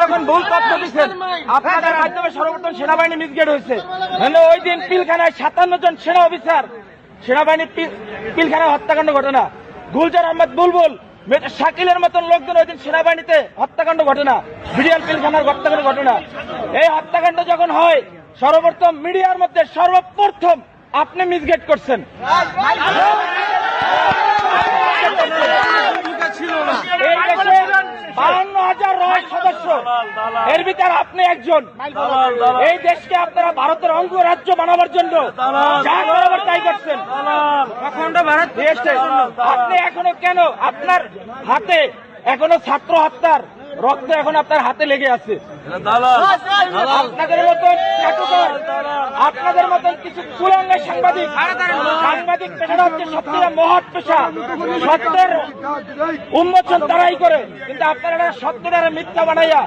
যখন ভুল তথ্য দিচ্ছেন আপনাদের মাধ্যমে সর্বপ্রথম সেনাবাহিনী মিসগেট হয়েছে। ওই দিন পিলখানায় 57 জন সেনা অফিসার সেনাবাহিনী পিলখানায় হত্যাকাণ্ড ঘটনা, গুলজার আহমেদ বুলবুল শাকিলের মতন লোকজন ওই দিন সেনাবাহিনীতে হত্যাকাণ্ড ঘটনা, বিডিআর পিলখানার হত্যাকাণ্ড ঘটনা। এই হত্যাকাণ্ড যখন হয় সর্বপ্রথম মিডিয়ার মধ্যে সর্বপ্রথম আপনি মিসগেট করছেন। এই দেশে 52,000 রয় সদস্য, এর ভিতরে আপনি একজন। এই দেশকে আপনারা ভারতের অঙ্গরাজ্য বানাবার জন্য যা করাবার তাই করছেন। আপনি এখনো কেন আপনার হাতে এখনো ছাত্র হত্যার রক্ত এখন আপনার হাতে লেগে আছে? আপনাদের মতন আপনাদের মতন কিছু কুলাঙ্গা সাংবাদিক পেশাটা হচ্ছে সত্যিকার মহৎ পেশা, সত্যের উন্মোচন তারাই করে, কিন্তু আপনারা সত্যের মিথ্যা বানাইয়া